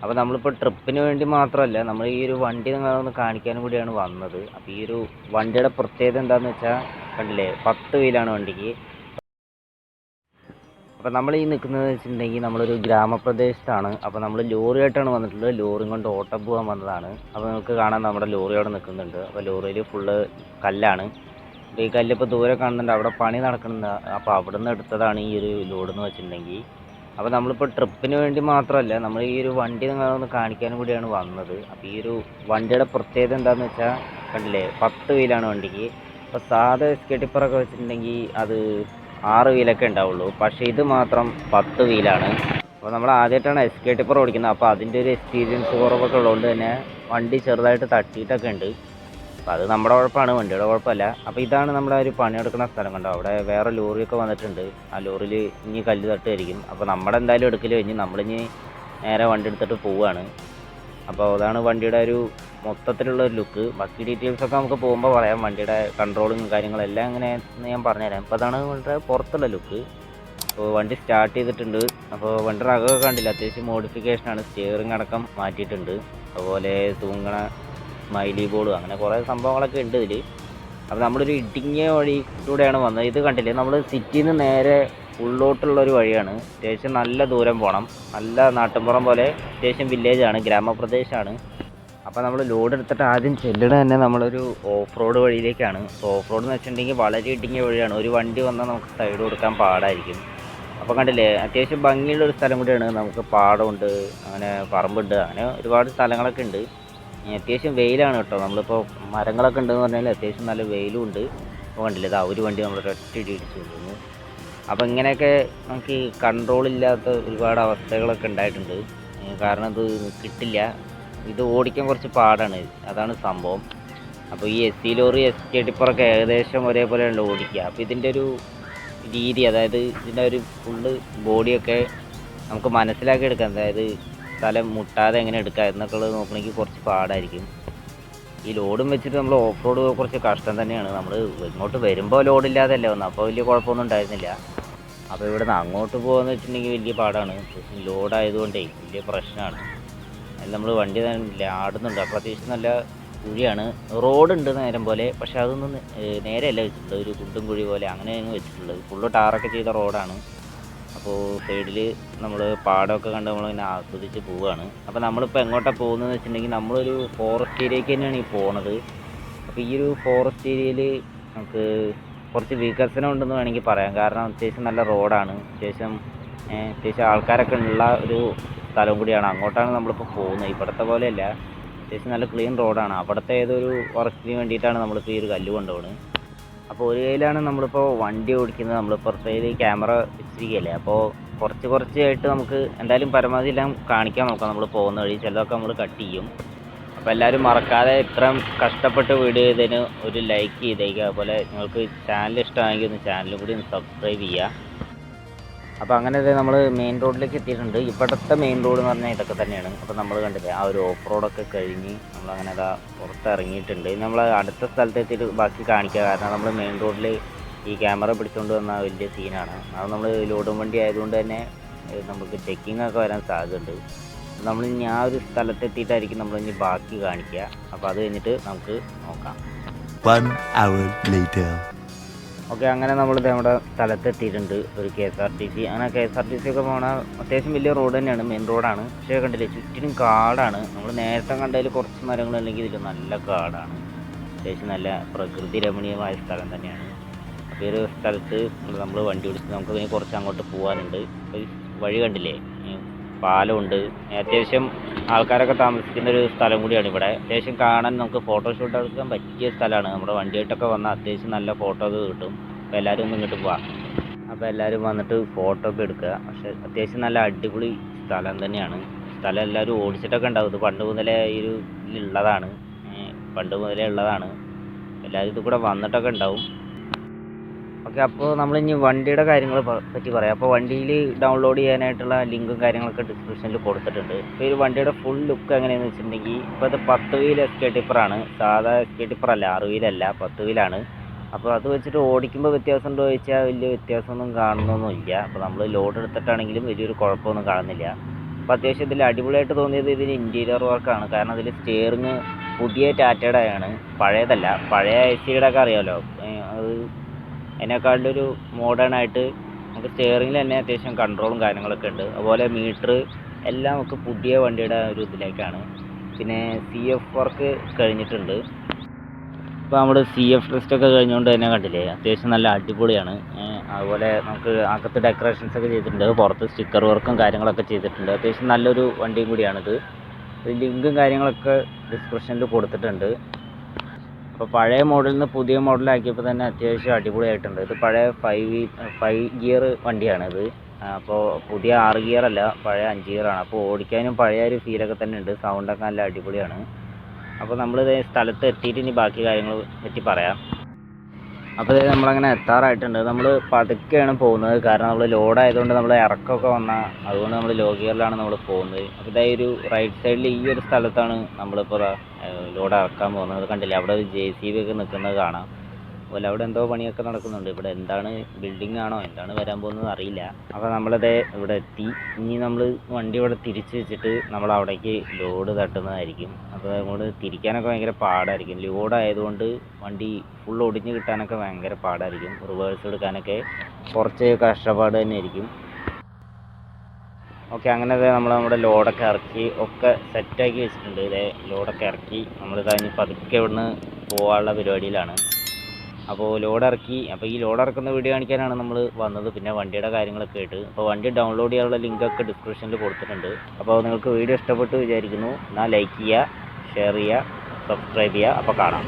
അപ്പോൾ നമ്മളിപ്പോൾ ട്രിപ്പിന് വേണ്ടി മാത്രമല്ല, നമ്മൾ ഈ ഒരു വണ്ടി നിങ്ങളൊന്ന് കാണിക്കാനും കൂടിയാണ് വന്നത്. അപ്പോൾ ഈ ഒരു വണ്ടിയുടെ പ്രത്യേകത എന്താണെന്ന് വെച്ചാൽ കണ്ടില്ലേ, 10 വീലാണ് വണ്ടിക്ക്. അപ്പോൾ നമ്മൾ ഈ നിൽക്കുന്നത് വെച്ചിട്ടുണ്ടെങ്കിൽ നമ്മളൊരു ഗ്രാമപ്രദേശത്താണ്. അപ്പോൾ നമ്മൾ ലോറിയായിട്ടാണ് വന്നിട്ടുള്ളത്. ലോറിയും കൊണ്ട് ഓട്ടം പോകാൻ വന്നതാണ്. അപ്പോൾ നിങ്ങൾക്ക് കാണാൻ നമ്മുടെ ലോറി അവിടെ നിൽക്കുന്നുണ്ട്. അപ്പോൾ ലോറിയിൽ ഫുള്ള് കല്ലാണ്. അപ്പോൾ ഈ കല്ലിപ്പോൾ ദൂരെ കാണുന്നുണ്ട്, അവിടെ പണി നടക്കുന്നുണ്ട്. അപ്പോൾ അവിടെ നിന്ന് എടുത്തതാണ് ഈ ഒരു ലോഡ് എന്ന് വെച്ചിട്ടുണ്ടെങ്കിൽ. അപ്പോൾ നമ്മളിപ്പോൾ ട്രിപ്പിന് വേണ്ടി മാത്രമല്ല, നമ്മൾ ഈ ഒരു വണ്ടി നിങ്ങളൊന്ന് കാണിക്കാനും കൂടിയാണ് വന്നത്. അപ്പോൾ ഈ ഒരു വണ്ടിയുടെ പ്രത്യേകത എന്താണെന്ന് വെച്ചാൽ കണ്ടില്ലേ, 10 വീലാണ് വണ്ടിക്ക്. അപ്പോൾ സാധാ എസ്കേ ടിപ്പറൊക്കെ വെച്ചിട്ടുണ്ടെങ്കിൽ അത് 6 വീലൊക്കെ ഉണ്ടാവുള്ളൂ. പക്ഷേ ഇത് മാത്രം 10 വീലാണ്. അപ്പോൾ നമ്മൾ ആദ്യമായിട്ടാണ് എസ്കേ ടിപ്പർ ഓടിക്കുന്നത്. അപ്പോൾ അതിൻ്റെ ഒരു എക്സ്പീരിയൻസ് കുറവൊക്കെ ഉള്ളതുകൊണ്ട് തന്നെ വണ്ടി ചെറുതായിട്ട് തട്ടിയിട്ടൊക്കെ ഉണ്ട്. അപ്പോൾ അത് നമ്മുടെ കുഴപ്പമാണ്, വണ്ടിയുടെ കുഴപ്പമല്ല. അപ്പോൾ ഇതാണ് നമ്മുടെ ഒരു പണിയെടുക്കുന്ന സ്ഥലം കണ്ടോ, അവിടെ വേറെ ലോറിയൊക്കെ വന്നിട്ടുണ്ട്. ആ ലോറിയിൽ ഇനി കല്ല് തട്ടുമായിരിക്കും. അപ്പോൾ നമ്മുടെ എന്തായാലും എടുക്കൽ കഴിഞ്ഞ് നമ്മളിനി നേരെ വണ്ടി എടുത്തിട്ട് പോവുകയാണ്. അപ്പോൾ അതാണ് വണ്ടിയുടെ ഒരു മൊത്തത്തിലുള്ള ഒരു ലുക്ക്. ബാക്കി ഡീറ്റെയിൽസൊക്കെ നമുക്ക് പോകുമ്പോൾ പറയാം. വണ്ടിയുടെ കൺട്രോളും കാര്യങ്ങളെല്ലാം എങ്ങനെയാണെന്ന് ഞാൻ പറഞ്ഞുതരാം. അപ്പോൾ അതാണ് വണ്ടിയുടെ പുറത്തുള്ള ലുക്ക്. അപ്പോൾ വണ്ടി സ്റ്റാർട്ട് ചെയ്തിട്ടുണ്ട്. അപ്പോൾ വണ്ടിയുടെ അകമൊക്കെ കണ്ടില്ല, അത്യാവശ്യം മോഡിഫിക്കേഷനാണ്. സ്റ്റിയറിംഗ് അടക്കം മാറ്റിയിട്ടുണ്ട്. അതുപോലെ തൂങ്ങണ സ്മൈലി ബോർഡ്, അങ്ങനെ കുറേ സംഭവങ്ങളൊക്കെ ഉണ്ട് ഇതിൽ. അപ്പോൾ നമ്മളൊരു ഇടുങ്ങിയ വഴിയിലൂടെയാണ് വന്നത്. ഇത് കണ്ടില്ലേ, നമ്മൾ സിറ്റിയിൽ നിന്ന് നേരെ ഉള്ളോട്ടുള്ളൊരു വഴിയാണ്. അത്യാവശ്യം നല്ല ദൂരം പോകണം. നല്ല നാട്ടിൻപുറം പോലെ, അത്യാവശ്യം വില്ലേജാണ്, ഗ്രാമപ്രദേശമാണ്. അപ്പോൾ നമ്മൾ ലോഡ് എടുത്തിട്ട് ആദ്യം ചെല്ലണ തന്നെ നമ്മളൊരു ഓഫ് റോഡ് വഴിയിലേക്കാണ്. അപ്പോൾ ഓഫ് റോഡ് എന്ന് വെച്ചിട്ടുണ്ടെങ്കിൽ വളരെ ഇടുങ്ങിയ വഴിയാണ്. ഒരു വണ്ടി വന്നാൽ നമുക്ക് സൈഡ് കൊടുക്കാൻ പാടായിരിക്കും. അപ്പോൾ കണ്ടില്ലേ, അത്യാവശ്യം ഭംഗിയുള്ളൊരു സ്ഥലം കൂടിയാണ്. നമുക്ക് പാടമുണ്ട്, അങ്ങനെ പറമ്പുണ്ട്, അങ്ങനെ ഒരുപാട് സ്ഥലങ്ങളൊക്കെ ഉണ്ട്. അത്യാവശ്യം വെയിലാണ് കേട്ടോ. നമ്മളിപ്പോൾ മരങ്ങളൊക്കെ ഉണ്ടെന്ന് പറഞ്ഞാൽ അത്യാവശ്യം നല്ല വെയിലും ഉണ്ട്. അപ്പോൾ കണ്ടില്ലേ, ഇതാ ഒരു വണ്ടി നമ്മൾ ഒറ്റ ഇടിച്ചു കൊണ്ടുവന്നു. അപ്പോൾ ഇങ്ങനെയൊക്കെ നമുക്ക് കൺട്രോൾ ഇല്ലാത്ത ഒരുപാട് അവസ്ഥകളൊക്കെ ഉണ്ടായിട്ടുണ്ട്. കാരണം ഇത് കിട്ടില്ല, ഇത് ഓടിക്കാൻ കുറച്ച് പാടാണ്, അതാണ് സംഭവം. അപ്പോൾ ഈ എസ് സി ലോറി, എസ്കേ ടിപ്പറൊക്കെ ഏകദേശം ഒരേപോലെയാണ് ഓടിക്കുക. അപ്പോൾ ഇതിൻ്റെ ഒരു രീതി, അതായത് ഇതിൻ്റെ ഒരു ഫുള്ള് ബോഡിയൊക്കെ നമുക്ക് മനസ്സിലാക്കി എടുക്കാം. അതായത് സ്ഥലം മുട്ടാതെ എങ്ങനെ എടുക്കുക എന്നൊക്കെ ഉള്ളത് നോക്കണമെങ്കിൽ കുറച്ച് പാടായിരിക്കും. ഈ ലോഡും വെച്ചിട്ട് നമ്മൾ ഓഫ് റോഡ് കുറച്ച് കഷ്ടം തന്നെയാണ്. നമ്മൾ ഇങ്ങോട്ട് വരുമ്പോൾ ലോഡില്ലാതല്ലേ വന്നത്, അപ്പോൾ വലിയ കുഴപ്പമൊന്നും ഉണ്ടായിരുന്നില്ല. അപ്പോൾ ഇവിടെ നിന്ന് അങ്ങോട്ട് പോകുകയെന്ന് വെച്ചിട്ടുണ്ടെങ്കിൽ വലിയ പാടാണ്. ലോഡായതുകൊണ്ടേ വലിയ പ്രശ്നമാണ്. അതിൽ നമ്മൾ വണ്ടി തന്നെ ആടുന്നുണ്ട്. അപ്പോൾ അത്യാവശ്യം നല്ല കുഴിയാണ്. റോഡുണ്ട് നേരം പോലെ, പക്ഷേ അതൊന്നും നേരെയല്ല വെച്ചിട്ടുള്ളത്, ഒരു കുണ്ടും കുഴി പോലെ അങ്ങനെയാണ് വെച്ചിട്ടുള്ളത്. ഫുള്ള് ടാറൊക്കെ ചെയ്ത റോഡാണ്. അപ്പോൾ സൈഡിൽ നമ്മൾ പാടമൊക്കെ കണ്ട് നമ്മളിങ്ങനെ ആസ്വദിച്ച് പോവുകയാണ്. അപ്പോൾ നമ്മളിപ്പോൾ എങ്ങോട്ടാണ് പോകുന്നതെന്ന് വെച്ചിട്ടുണ്ടെങ്കിൽ നമ്മളൊരു ഫോറസ്റ്റ് ഏരിയയ്ക്ക് തന്നെയാണ് ഈ പോണത്. അപ്പോൾ ഈ ഒരു ഫോറസ്റ്റ് ഏരിയയിൽ നമുക്ക് കുറച്ച് വികസനം ഉണ്ടെന്ന് വേണമെങ്കിൽ പറയാം. കാരണം അത്യാവശ്യം നല്ല റോഡാണ്, അത്യാവശ്യം ആൾക്കാരൊക്കെ ഉള്ള ഒരു സ്ഥലം കൂടിയാണ്. അങ്ങോട്ടാണ് നമ്മളിപ്പോൾ പോകുന്നത്. ഇവിടുത്തെ പോലെയല്ല, അത്യാവശ്യം നല്ല ക്ലീൻ റോഡാണ്. അവിടുത്തെ ഏതൊരു വർക്കിന് വേണ്ടിയിട്ടാണ് നമ്മളിപ്പോൾ ഈ ഒരു കല്ല് കൊണ്ടുപോകുന്നത്. അപ്പോൾ ഒരു കയ്യിലാണ് നമ്മളിപ്പോൾ വണ്ടി ഓടിക്കുന്നത്, നമ്മൾ പുറത്തെ ക്യാമറ വെച്ചിരിക്കുകയല്ലേ. അപ്പോൾ കുറച്ചായിട്ട് നമുക്ക് എന്തായാലും പരമാവധി എല്ലാം കാണിക്കാൻ നോക്കാം. നമ്മൾ പോകുന്ന വഴി ചിലതൊക്കെ നമ്മൾ കട്ട് ചെയ്യും. അപ്പോൾ എല്ലാവരും മറക്കാതെ ഇത്രയും കഷ്ടപ്പെട്ട് വീഡിയോ ചെയ്തതിന് ഒരു ലൈക്ക് ചെയ്തേക്കുക. അതുപോലെ നിങ്ങൾക്ക് ചാനൽ ഇഷ്ടമായെങ്കിൽ ഒന്ന് ചാനലും കൂടി ഒന്ന് സബ്സ്ക്രൈബ് ചെയ്യുക. അപ്പോൾ അങ്ങനെ നമ്മൾ മെയിൻ റോഡിലേക്ക് എത്തിയിട്ടുണ്ട്. ഇവിടുത്തെ മെയിൻ റോഡ് എന്ന് പറഞ്ഞാൽ ഇതൊക്കെ തന്നെയാണ്. അപ്പോൾ നമ്മൾ കണ്ടില്ലേ, ആ ഒരു ഓഫ് റോഡൊക്കെ കഴിഞ്ഞ് നമ്മളങ്ങനെ അതാ പുറത്തിറങ്ങിയിട്ടുണ്ട്. നമ്മൾ അടുത്ത സ്ഥലത്ത് എത്തിയിട്ട് ബാക്കി കാണിക്കുക. കാരണം നമ്മൾ മെയിൻ റോഡിൽ ഈ ക്യാമറ പിടിച്ചുകൊണ്ട് വന്ന വലിയ സീനാണ്. അത് നമ്മൾ ലോഡും വണ്ടി ആയതുകൊണ്ട് തന്നെ നമുക്ക് ചെക്കിംഗ് ഒക്കെ വരാൻ സാധ്യതയുണ്ട്. നമ്മൾ ഇനി ആ ഒരു സ്ഥലത്തെത്തിയിട്ടായിരിക്കും നമ്മളിനി ബാക്കി കാണിക്കുക. അപ്പോൾ അത് കഴിഞ്ഞിട്ട് നമുക്ക് നോക്കാം. 1 hour later. ഓക്കെ, അങ്ങനെ നമ്മൾ നമ്മുടെ സ്ഥലത്തെത്തിയിട്ടുണ്ട്. ഒരു KSRTC, അങ്ങനെ KSRTC ഒക്കെ പോകണ അത്യാവശ്യം വലിയ റോഡ് തന്നെയാണ്, മെയിൻ റോഡാണ്. പക്ഷേ കണ്ടില്ലേ, ചുറ്റിനും കാടാണ്. നമ്മൾ നേരത്തെ കണ്ടതിൽ കുറച്ച് മരങ്ങളുണ്ടെങ്കിൽ ഇതിൽ നല്ല കാടാണ്. അത്യാവശ്യം നല്ല പ്രകൃതി രമണീയമായ സ്ഥലം തന്നെയാണ്. അപ്പോൾ ഈ ഒരു സ്ഥലത്ത് നമ്മൾ വണ്ടി ഓടിച്ച് നമുക്ക് ഇനി കുറച്ച് അങ്ങോട്ട് പോകാനുണ്ട്. വഴി കണ്ടില്ലേ, പാലമുണ്ട്. അത്യാവശ്യം ആൾക്കാരൊക്കെ താമസിക്കുന്ന ഒരു സ്ഥലം കൂടിയാണ് ഇവിടെ. അത്യാവശ്യം കാണാൻ നമുക്ക് ഫോട്ടോഷൂട്ട് എടുക്കാൻ പറ്റിയ സ്ഥലമാണ്. നമ്മുടെ വണ്ടിയായിട്ടൊക്കെ വന്നാൽ അത്യാവശ്യം നല്ല ഫോട്ടോ ഒക്കെ കിട്ടും. അപ്പോൾ എല്ലാവരും ഒന്ന് ഇങ്ങോട്ട് പോവാം. അപ്പോൾ എല്ലാവരും വന്നിട്ട് ഫോട്ടോ ഒക്കെ എടുക്കുക. പക്ഷേ അത്യാവശ്യം നല്ല അടിപൊളി സ്ഥലം തന്നെയാണ്. സ്ഥലം എല്ലാവരും ഓടിച്ചിട്ടൊക്കെ ഉണ്ടാവും. ഇത് പണ്ട് മുതലേ ഈ ഒരു ഇതിലുള്ളതാണ്, എല്ലാവരും ഇത് കൂടെ വന്നിട്ടൊക്കെ ഉണ്ടാവും. ഓക്കെ, അപ്പോൾ നമ്മളിനി വണ്ടിയുടെ കാര്യങ്ങൾ പറ്റി പറയാം. അപ്പോൾ വണ്ടിയിൽ ഡൗൺലോഡ് ചെയ്യാനായിട്ടുള്ള ലിങ്കും കാര്യങ്ങളൊക്കെ ഡിസ്ക്രിപ്ഷനിൽ കൊടുത്തിട്ടുണ്ട്. അപ്പോൾ ഈ വണ്ടിയുടെ ഫുൾ ലുക്ക് എങ്ങനെയാണെന്ന് വെച്ചിട്ടുണ്ടെങ്കിൽ, ഇപ്പോൾ അത് 10 വീൽ എസ്കേ ടിപ്പറാണ്. സാധാ എസ്കേ ടിപ്പറല്ല, 6 വീലല്ല, 10 വീലാണ്. അപ്പോൾ അത് വെച്ചിട്ട് ഓടിക്കുമ്പോൾ വ്യത്യാസം ഉണ്ടോ ചോദിച്ചാൽ വലിയ വ്യത്യാസമൊന്നും കാണുന്നൊന്നുമില്ല. അപ്പോൾ നമ്മൾ ലോഡ് എടുത്തിട്ടാണെങ്കിലും വലിയൊരു കുഴപ്പമൊന്നും കാണുന്നില്ല. അപ്പോൾ അത്യാവശ്യം ഇതിൽ അടിപൊളിയായിട്ട് തോന്നിയത് ഇതിന് ഇൻറ്റീരിയർ വർക്കാണ്. കാരണം ഇതിൽ സ്റ്റിയറിങ് പുതിയ ടാറ്റയുടെ ആണ്, പഴയതല്ല. പഴയ ICയുടെ ഒക്കെ അറിയാമല്ലോ, അത് അതിനേക്കാളൊരു മോഡേൺ ആയിട്ട് നമുക്ക് സ്റ്റിയറിങ്ങിൽ തന്നെ അത്യാവശ്യം കൺട്രോളും കാര്യങ്ങളൊക്കെ ഉണ്ട്. അതുപോലെ മീറ്റർ എല്ലാം നമുക്ക് പുതിയ വണ്ടിയുടെ ഒരു ഇതിലേക്കാണ്. പിന്നെ CF വർക്ക് കഴിഞ്ഞിട്ടുണ്ട്. ഇപ്പോൾ നമ്മൾ CF ടെസ്റ്റൊക്കെ കഴിഞ്ഞുകൊണ്ട് തന്നെ കണ്ടില്ലേ, അത്യാവശ്യം നല്ല അടിപൊളിയാണ്. അതുപോലെ നമുക്ക് അകത്ത് ഡെക്കറേഷൻസ് ഒക്കെ ചെയ്തിട്ടുണ്ട്, പുറത്ത് സ്റ്റിക്കർ വർക്കും കാര്യങ്ങളൊക്കെ ചെയ്തിട്ടുണ്ട്. അത്യാവശ്യം നല്ലൊരു വണ്ടിയും കൂടിയാണിത്. ലിങ്കും കാര്യങ്ങളൊക്കെ ഡിസ്ക്രിപ്ഷനിൽ കൊടുത്തിട്ടുണ്ട്. അപ്പോൾ പഴയ മോഡലിൽ നിന്ന് പുതിയ മോഡലാക്കിയപ്പോൾ തന്നെ അത്യാവശ്യം അടിപൊളിയായിട്ടുണ്ട്. ഇത് പഴയ 5 ഗിയർ വണ്ടിയാണിത്. അപ്പോൾ പുതിയ 6 ഗിയറല്ല, പഴയ 5 ഗിയറാണ്. അപ്പോൾ ഓടിക്കാനും പഴയ ഒരു ഫീലൊക്കെ തന്നെ ഉണ്ട്. സൗണ്ടൊക്കെ നല്ല അടിപൊളിയാണ്. അപ്പോൾ നമ്മളിത് സ്ഥലത്ത് എത്തിയിട്ട് ഇനി ബാക്കി കാര്യങ്ങൾ പറ്റി പറയാം. അപ്പോൾ ഇത് നമ്മളങ്ങനെ എത്താറായിട്ടുണ്ട്. നമ്മൾ പതുക്കെയാണ് പോകുന്നത്, കാരണം നമ്മൾ ലോഡായതുകൊണ്ട് നമ്മൾ ഇറക്കമൊക്കെ വന്നാൽ അതുകൊണ്ട് നമ്മൾ ലോ ഗിയറിലാണ് നമ്മൾ പോകുന്നത്. അപ്പോൾ ഇതായി ഒരു റൈറ്റ് സൈഡിൽ ഈ ഒരു സ്ഥലത്താണ് നമ്മളിപ്പോൾ ലോഡ് ഇറക്കാൻ പോകുന്നത്. കണ്ടില്ലേ, അവിടെ ഒരു JCB ഒക്കെ നിൽക്കുന്നത് കാണാം. അതുപോലെ അവിടെ എന്തോ പണിയൊക്കെ നടക്കുന്നുണ്ട്. ഇവിടെ എന്താണ്, ബിൽഡിംഗ് ആണോ എന്താണ് വരാൻ പോകുന്നത് അറിയില്ല. അപ്പോൾ നമ്മളിത് ഇവിടെ എത്തി. ഇനി നമ്മൾ വണ്ടി ഇവിടെ തിരിച്ച് വെച്ചിട്ട് നമ്മൾ അവിടേക്ക് ലോഡ് തട്ടുന്നതായിരിക്കും. അപ്പോൾ അങ്ങോട്ട് തിരിക്കാനൊക്കെ ഭയങ്കര പാടായിരിക്കും. ലോഡായതുകൊണ്ട് വണ്ടി ഫുൾ ഒടിഞ്ഞ് കിട്ടാനൊക്കെ ഭയങ്കര പാടായിരിക്കും. റിവേഴ്സ് എടുക്കാനൊക്കെ കുറച്ച് കഷ്ടപ്പാട് തന്നെ ആയിരിക്കും. ഓക്കെ, അങ്ങനെ നമ്മൾ നമ്മുടെ ലോഡൊക്കെ ഇറക്കി ഒക്കെ സെറ്റാക്കി വെച്ചിട്ടുണ്ട്. ഇതേ ലോഡൊക്കെ ഇറക്കി നമ്മളിത് കഴിഞ്ഞ് പതുക്കെ ഇവിടുന്ന് പോകാനുള്ള പരിപാടിയിലാണ്. അപ്പോൾ ലോഡ് ഇറക്കി. അപ്പോൾ ഈ ലോഡ് ഇറക്കുന്ന വീഡിയോ കാണിക്കാനാണ് നമ്മൾ വന്നത്, പിന്നെ വണ്ടിയുടെ കാര്യങ്ങളൊക്കെ ആയിട്ട്. അപ്പോൾ വണ്ടി ഡൗൺലോഡ് ചെയ്യാനുള്ള ലിങ്കൊക്കെ ഡിസ്ക്രിപ്ഷനിൽ കൊടുത്തിട്ടുണ്ട്. അപ്പോൾ നിങ്ങൾക്ക് വീഡിയോ ഇഷ്ടപ്പെട്ടു വിചാരിക്കുന്നു. എന്നാൽ ലൈക്ക് ചെയ്യുക, ഷെയർ ചെയ്യുക, സബ്സ്ക്രൈബ് ചെയ്യുക. അപ്പോൾ കാണാം.